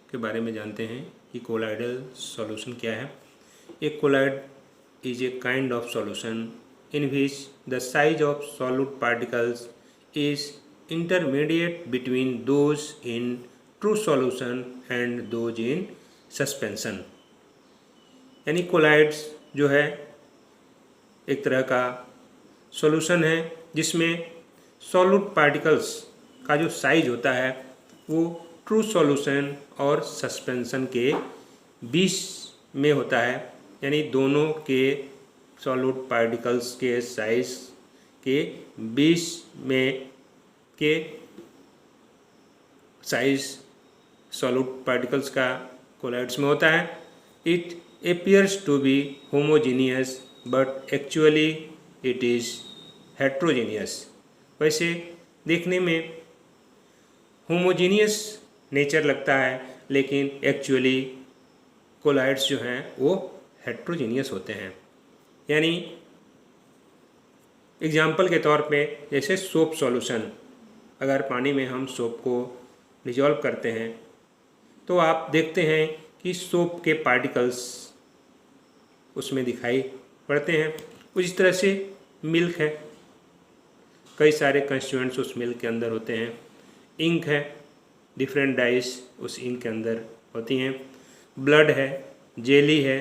के बारे में जानते हैं कि कोलाइडल सॉल्यूशन क्या है। ए collide is a kind of solution in which the size of solute particles is intermediate between those in true solution and those in suspension। यानी कोलाइड्स जो है एक तरह का सॉल्यूशन है जिसमें सॉल्यूट पार्टिकल्स का जो साइज होता है वो ट्रू सॉल्यूशन और सस्पेंशन के बीच में होता है, यानी दोनों के सॉल्यूट पार्टिकल्स के साइज के बीच में के साइज सॉल्यूट पार्टिकल्स का कोलाइड्स में होता है। It appears to be homogeneous but actually it is heterogeneous। वैसे देखने में होमोजीनियस नेचर लगता है लेकिन एक्चुअली कोलाइड्स जो हैं वो हेट्रोजीनियस होते हैं। यानी एग्जाम्पल के तौर पे जैसे सोप सॉल्यूशन, अगर पानी में हम सोप को डिजॉल्व करते हैं तो आप देखते हैं कि सोप के पार्टिकल्स उसमें दिखाई पड़ते हैं। उसी तरह से मिल्क है, कई सारे कंस्टिट्यूएंट्स उस मिल्क के अंदर होते हैं। इंक है, डिफरेंट डाइस उस इंक के अंदर होती हैं। ब्लड है, जेली है,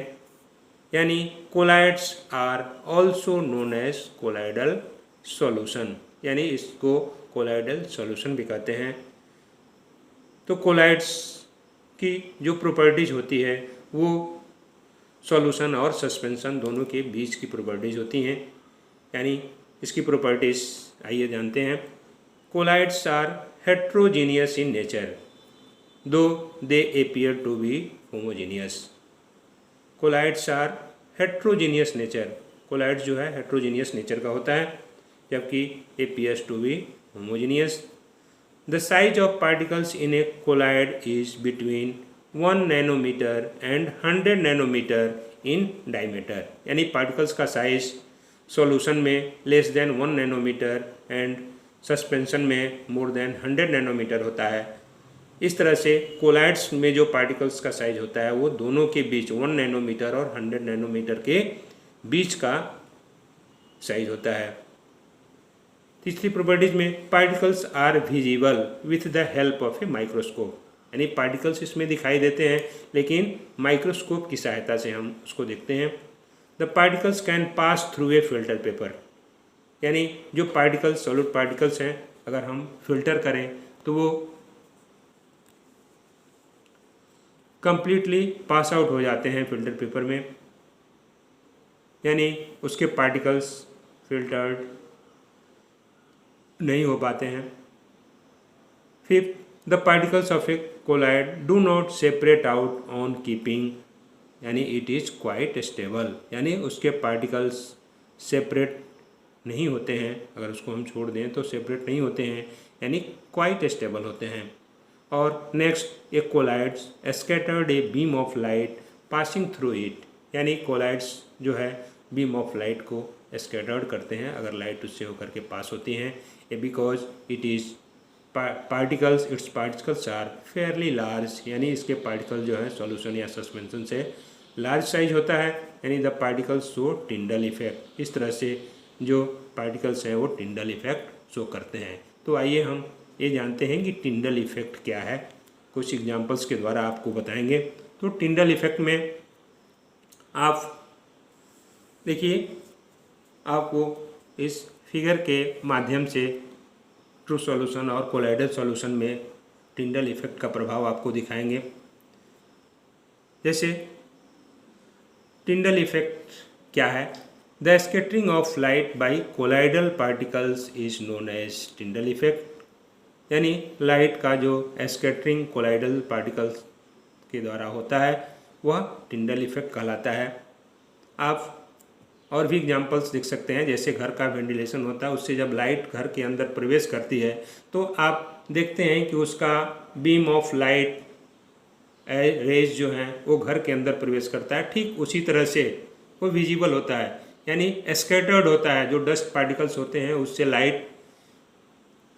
यानी colloids are also known as colloidal solution, यानी इसको कोलाइडल सॉल्यूशन भी कहते हैं। तो कोलाइड्स की जो प्रॉपर्टीज होती है वो सॉल्यूशन और सस्पेंशन दोनों के बीच की प्रॉपर्टीज होती हैं। यानी इसकी प्रॉपर्टीज आइए जानते हैं। Colloids are heterogeneous in nature though they appear to be homogeneous. Colloids are heterogeneous nature, colloids जो है हेट्रोजीनियस नेचर का होता है जबकि appears to be homogeneous. The size of particles in a colloid is between 1 nanometer and 100 nanometer in diameter, यानी particles का size solution में less than 1 nanometer and suspension में मोर देन 100 नैनोमीटर होता है। इस तरह से कोलाइड्स में जो पार्टिकल्स का साइज होता है वो दोनों के बीच 1 नैनोमीटर और 100 नैनोमीटर के बीच का साइज होता है। तीसरी प्रॉपर्टीज में particles are visible with the help of a microscope, यानी पार्टिकल्स इसमें दिखाई देते हैं लेकिन माइक्रोस्कोप की सहायता से हम उसको देखते हैं। The particles can pass through a filter paper, यानी जो पार्टिकल्स सॉलिड पार्टिकल्स हैं अगर हम फिल्टर करें तो वो कंप्लीटली पास आउट हो जाते हैं फिल्टर पेपर में, यानी उसके पार्टिकल्स फिल्टर्ड नहीं हो पाते हैं। Fifth, the particles of a colloid do not separate out on keeping, यानी इट इज़ क्वाइट स्टेबल, यानी उसके पार्टिकल्स सेपरेट नहीं होते हैं, अगर उसको हम छोड़ दें तो सेपरेट नहीं होते हैं, यानी क्वाइट स्टेबल होते हैं। और next, a colloids scattered a beam of light passing through it, यानी कोलाइड्स जो है बीम ऑफ लाइट को स्कैटर्ड करते हैं अगर लाइट उससे होकर के पास होती हैं, because it is particles its particles are fairly large, यानी इसके पार्टिकल जो है सॉल्यूशन या सस्पेंशन से लार्ज साइज होता है, यानी the particles show Tyndall effect. इस तरह से जो पार्टिकल्स हैं वो टिंडल इफेक्ट शो करते हैं। तो आइए हम ये जानते हैं कि टिंडल इफेक्ट क्या है, कुछ एग्जांपल्स के द्वारा आपको बताएंगे। तो टिंडल इफेक्ट में आप देखिए, आपको इस फिगर के माध्यम से ट्रू सॉल्यूशन और कोलाइडल सॉल्यूशन में टिंडल इफेक्ट का प्रभाव आपको दिखाएंगे। जैसे टिंडल इफेक्ट क्या है? The scattering of light by colloidal particles is known as Tyndall effect, यानी लाइट का जो स्कैटरिंग कोलाइडल पार्टिकल्स के द्वारा होता है वह टिंडल इफेक्ट कहलाता है। आप और भी एग्जांपल्स देख सकते हैं, जैसे घर का वेंटिलेशन होता है, उससे जब लाइट घर के अंदर प्रवेश करती है तो आप देखते हैं कि उसका बीम ऑफ लाइट रेज जो हैं वो घर के अंदर प्रवेश करता है। ठीक उसी तरह से वो विजिबल होता है, यानी स्कैटर्ड होता है। जो डस्ट पार्टिकल्स होते हैं उससे लाइट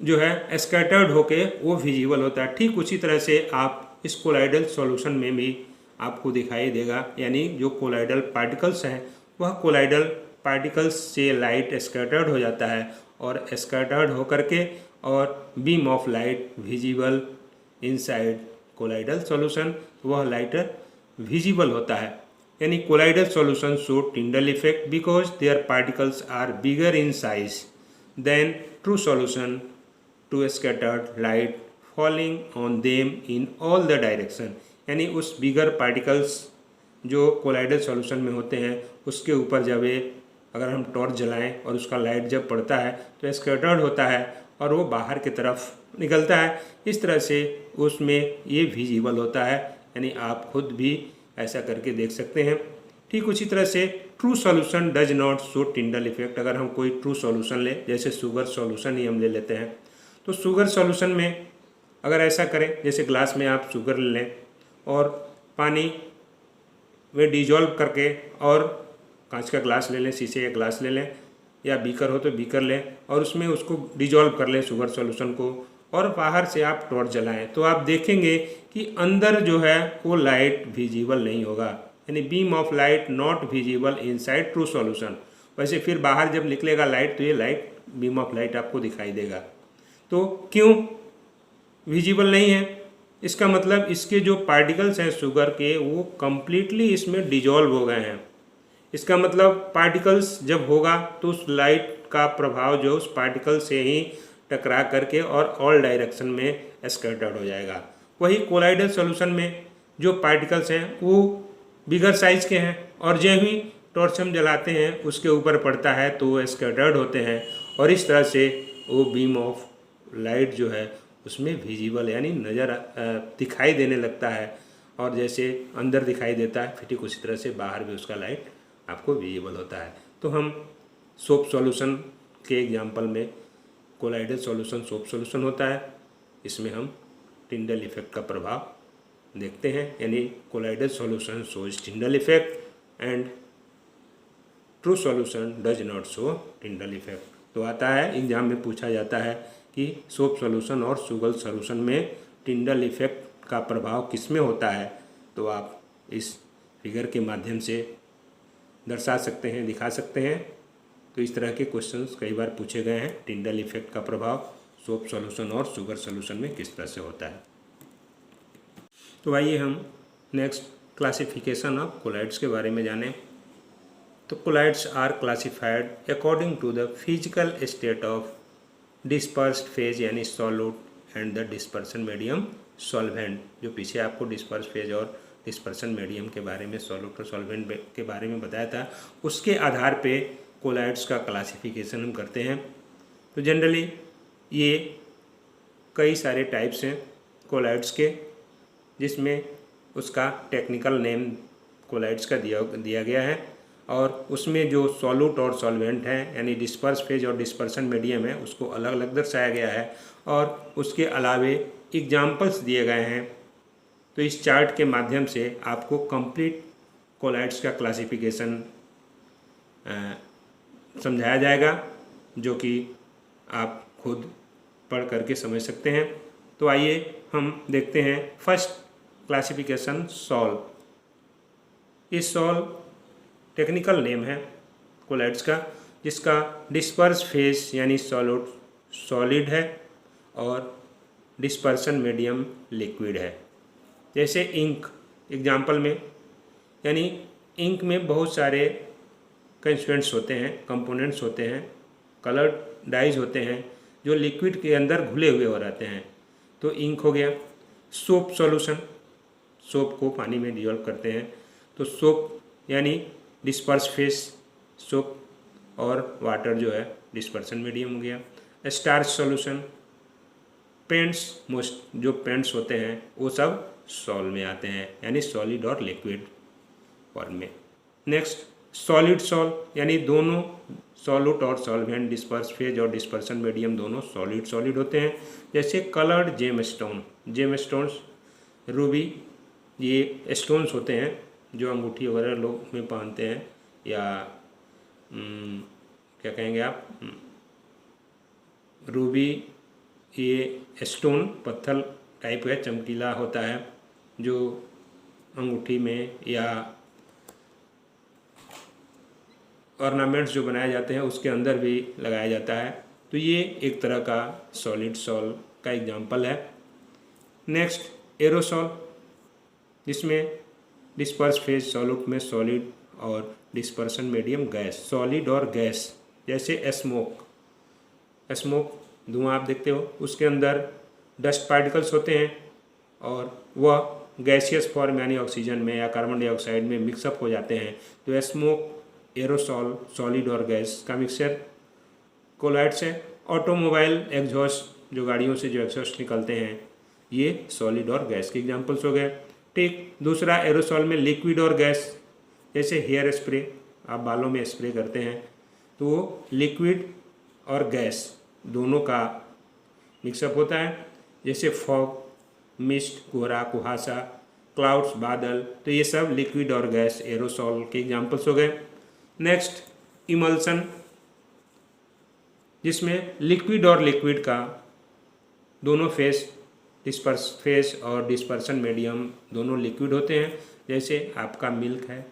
जो है स्कैटर्ड होके वो विजिबल होता है। ठीक उसी तरह से आप इस कोलाइडल सॉल्यूशन में भी आपको दिखाई देगा, यानी जो कोलाइडल पार्टिकल्स हैं वह कोलाइडल पार्टिकल्स से लाइट स्कैटर्ड हो जाता है और स्कैटर्ड होकर के और beam of light visible inside colloidal solution, वह लाइट विजिबल होता है। यानी colloidal solution show Tyndall effect because their particles are bigger in size than true solution to scattered light falling on them in all the direction. यानी उस bigger particles जो colloidal solution में होते हैं उसके ऊपर जब अगर हम टॉर्च जलाएं और उसका लाइट जब पड़ता है तो स्कैटर्ड होता है और वो बाहर की तरफ निकलता है। इस तरह से उसमें ये विजिबल होता है, यानी आप खुद भी ऐसा करके देख सकते हैं। ठीक उसी तरह से true solution does not show Tyndall effect. अगर हम कोई ट्रू सॉल्यूशन लें, जैसे शुगर सॉल्यूशन ही हम ले लेते हैं, तो शुगर सॉल्यूशन में अगर ऐसा करें, जैसे ग्लास में आप शुगर ले लें और पानी में डिजॉल्व करके, और कांच का ग्लास ले लें, शीशे का ग्लास ले लें या बीकर हो तो बीकर लें और उसमें उसको डिजॉल्व कर लें शुगर सॉल्यूशन को, और बाहर से आप टॉर्च जलाएं तो आप देखेंगे कि अंदर जो है वो लाइट विजिबल नहीं होगा, यानी beam of light not visible inside true solution. वैसे फिर बाहर जब निकलेगा लाइट तो ये लाइट बीम ऑफ लाइट आपको दिखाई देगा। तो क्यों विजिबल नहीं है? इसका मतलब इसके जो पार्टिकल्स हैं शुगर के वो कम्प्लीटली इसमें डिजॉल्व हो गए हैं। इसका मतलब पार्टिकल्स जब होगा तो उस लाइट का प्रभाव जो उस पार्टिकल से ही टकरा करके और ऑल डायरेक्शन में स्कैटर्ड हो जाएगा। वही कोलाइडल सॉल्यूशन में जो पार्टिकल्स हैं वो बिगर साइज के हैं और जो ही टॉर्च हम जलाते हैं उसके ऊपर पड़ता है तो वो स्कैटर्ड होते हैं और इस तरह से वो बीम ऑफ लाइट जो है उसमें विजिबल यानी नज़र दिखाई देने लगता है, और जैसे अंदर दिखाई देता है फिर ठीक उसी तरह से बाहर भी उसका लाइट आपको विजिबल होता है। तो हम सोप सॉल्यूशन के एग्जांपल में कोलाइडल सॉल्यूशन सोप सॉल्यूशन होता है, इसमें हम टिंडल इफेक्ट का प्रभाव देखते हैं, यानी colloidal solution shows Tyndall effect and true solution does not show Tyndall effect. तो आता है एग्जाम में पूछा जाता है कि सोप सॉल्यूशन और शुगर सॉल्यूशन में टिंडल इफेक्ट का प्रभाव किस में होता है, तो आप इस फिगर के माध्यम से दर्शा सकते हैं, दिखा सकते हैं। तो इस तरह के क्वेश्चंस कई बार पूछे गए हैं, टिंडल इफेक्ट का प्रभाव सोप सॉल्यूशन और शुगर सॉल्यूशन में किस तरह से होता है। तो आइए हम नेक्स्ट क्लासिफिकेशन ऑफ कोलाइड्स के बारे में जानें। तो colloids are classified according to the physical state of dispersed phase यानी solute and the dispersion medium solvent. जो पीछे आपको डिस्पर्स फेज और डिस्पर्सन मीडियम के बारे में, सॉल्यूट और सॉल्वेंट के बारे में बताया था, उसके आधार पे कोलाइड्स का क्लासिफिकेशन हम करते हैं। तो जनरली ये कई सारे टाइप्स हैं कोलाइड्स के, जिसमें उसका टेक्निकल नेम कोलाइड्स का दिया गया है, और उसमें जो सॉल्यूट और सॉल्वेंट हैं यानी डिस्पर्स फेज और डिस्पर्सन मीडियम है उसको अलग अलग दर्शाया गया है, और उसके अलावे एग्जाम्पल्स दिए गए हैं। तो इस चार्ट के माध्यम से आपको कंप्लीट कोलाइड्स का क्लासिफिकेशन समझाया जाएगा, जो कि आप खुद पढ़ करके समझ सकते हैं। तो आइए हम देखते हैं फर्स्ट क्लासिफिकेशन सॉल। ये सॉल टेक्निकल नेम है कोलाइड्स का, जिसका डिस्पर्स फेज यानी सॉल्यूट सॉलिड है और डिस्पर्सन मीडियम लिक्विड है। जैसे इंक एग्जाम्पल में, यानी इंक में बहुत सारे कंस्टिट्यूएंट्स होते हैं, कंपोनेंट्स होते हैं, कलर्ड डाइज होते हैं जो लिक्विड के अंदर घुले हुए हो रहते हैं, तो इंक हो गया। सोप सॉल्यूशन, सोप को पानी में डिजॉल्व करते हैं, तो सोप यानी डिस्पर्स फेज सोप और वाटर जो है डिस्पर्सन मीडियम हो गया। स्टार्च सॉल्यूशन, पेंट्स, मोस्ट जो पेंट्स होते हैं वो सब सॉल में आते हैं, यानी सॉलिड और लिक्विड फॉर्म में। नेक्स्ट सॉलिड सॉल, यानी दोनों सॉल्यूट और सॉल्वेंट डिस्पर्स फेज और डिस्पर्सन मीडियम दोनों सॉलिड सॉलिड होते हैं। जैसे coloured gem stone, gem stones, ruby, ये स्टोन्स होते हैं जो अंगूठी वगैरह लोग में पहनते हैं, या क्या कहेंगे आप, रूबी, ये स्टोन पत्थर टाइप है, चमकीला होता है, जो अंगूठी में या ऑर्नामेंट्स जो बनाए जाते हैं उसके अंदर भी लगाया जाता है। तो ये एक तरह का सॉलिड सॉल का एग्जाम्पल है। नेक्स्ट एरोसॉल, जिसमें डिस्पर्स फेज सॉल्यूट में सॉलिड और डिस्पर्सन मीडियम गैस, सॉलिड और गैस, जैसे स्मोक धुआं आप देखते हो, उसके अंदर डस्ट पार्टिकल्स होते हैं और वह गैसियस फॉर्म यानी ऑक्सीजन में या कार्बन डाइऑक्साइड में मिक्सअप हो जाते हैं। तो स्मोक, एरोसॉल, सॉलिड और गैस का मिक्सचर कोलाइड्स है। ऑटोमोबाइल एग्जॉस्ट, जो गाड़ियों से जो एग्जॉस्ट निकलते हैं, ये सॉलिड और गैस के एग्जाम्पल्स हो गए। ठीक, दूसरा एरोसॉल में लिक्विड और गैस, जैसे हेयर स्प्रे, आप बालों में स्प्रे करते हैं तो वो लिक्विड और गैस दोनों का मिक्सअप होता है, जैसे फॉग, मिस्ट, कोहरा, कुहासा, क्लाउड्स, बादल, तो ये सब लिक्विड और गैस एरोसॉल के एग्जाम्पल्स हो गए। नेक्स्ट इमल्सन, जिसमें लिक्विड और लिक्विड का दोनों फेस और डिस्पर्सन मीडियम दोनों लिक्विड होते हैं, जैसे आपका मिल्क है,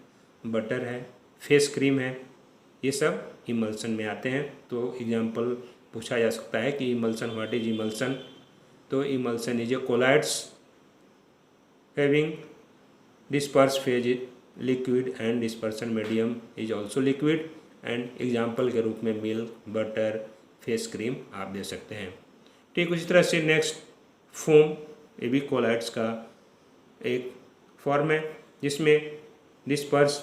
बटर है, फेस क्रीम है, ये सब इमल्सन में आते हैं। तो एग्जाम्पल पूछा जा सकता है कि इमल्सन, व्हाट इज इमल्सन? तो emulsion is a colloids having disperse phase liquid and dispersion medium is also liquid, and example के रूप में मिल्क, बटर, फेस क्रीम आप दे सकते हैं। ठीक उसी तरह से नेक्स्ट फोम, ये भी कोलाइड्स का एक फॉर्म है, जिसमें डिस्पर्स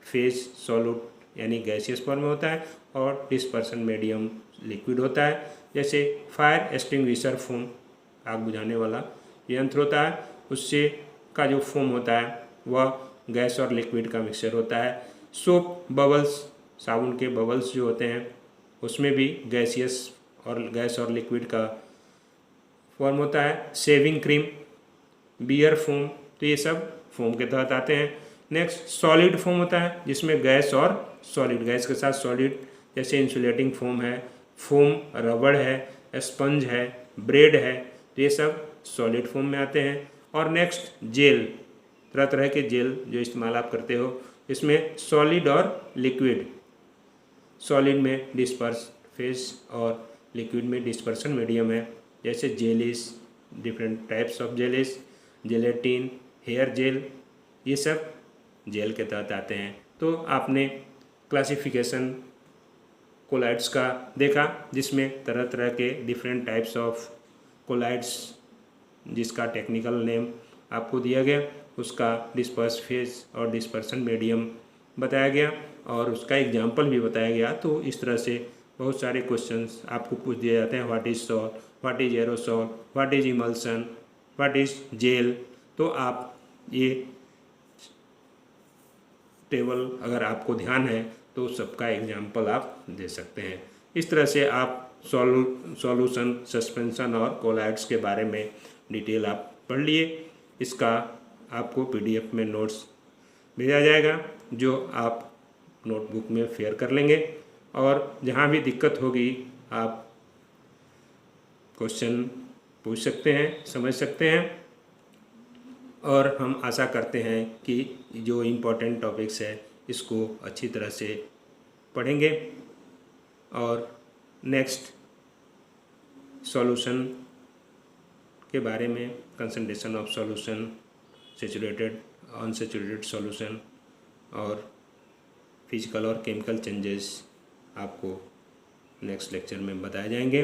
फेज सॉल्यूट यानी गैसियस फॉर्म में होता है और डिस्पर्सन मीडियम लिक्विड होता है, जैसे फायर एक्सटिंग्विशर फोम, आग बुझाने वाला यंत्र होता है, उससे का जो फोम होता है वह गैस और लिक्विड का मिक्सचर होता है। सोप बबल्स, साबुन के बबल्स जो होते हैं उसमें भी गैस और लिक्विड का फॉर्म होता है। शेविंग क्रीम, बियर फोम, तो ये सब फोम के तहत आते हैं। नेक्स्ट सॉलिड फोम होता है, जिसमें गैस और सॉलिड, गैस के साथ सॉलिड, जैसे इंसुलेटिंग फोम है, फोम रबड़ है, स्पंज है, ब्रेड है, तो ये सब सॉलिड फोम में आते हैं। और नेक्स्ट जेल, तरह तरह के जेल जो इस्तेमाल आप करते हो, इसमें सॉलिड और लिक्विड, सॉलिड में डिस्पर्स फेज और लिक्विड में डिस्पर्सन मीडियम है, जैसे jellies, different types of jellies, gelatin, hair gel, ये सब जेल के तहत आते हैं। तो आपने क्लासिफिकेशन कोलाइड्स का देखा, जिसमें तरह तरह के डिफरेंट टाइप्स ऑफ कोलाइड्स, जिसका टेक्निकल नेम आपको दिया गया, उसका डिस्पर्स फेज और डिस्पर्सन मीडियम बताया गया और उसका एग्जाम्पल भी बताया गया। तो इस तरह से बहुत सारे क्वेश्चंस आपको पूछ दिए जाते हैं, what is sol, what is aerosol, what is emulsion, what is gel. तो आप ये टेबल अगर आपको ध्यान है तो सबका एग्जाम्पल आप दे सकते हैं। इस तरह से आप सॉल्यूशन, सस्पेंशन और कोलाइड्स के बारे में डिटेल आप पढ़ लिए। इसका आपको पीडीएफ में नोट्स भेजा जाएगा, जो आप नोटबुक में शेयर कर लेंगे और जहाँ भी दिक्कत होगी आप क्वेश्चन पूछ सकते हैं, समझ सकते हैं। और हम आशा करते हैं कि जो इम्पोर्टेंट टॉपिक्स है इसको अच्छी तरह से पढ़ेंगे और नेक्स्ट सॉल्यूशन के बारे में, concentration of solution, saturated, unsaturated solution और फिजिकल और केमिकल चेंजेस आपको नेक्स्ट लेक्चर में बताए जाएंगे।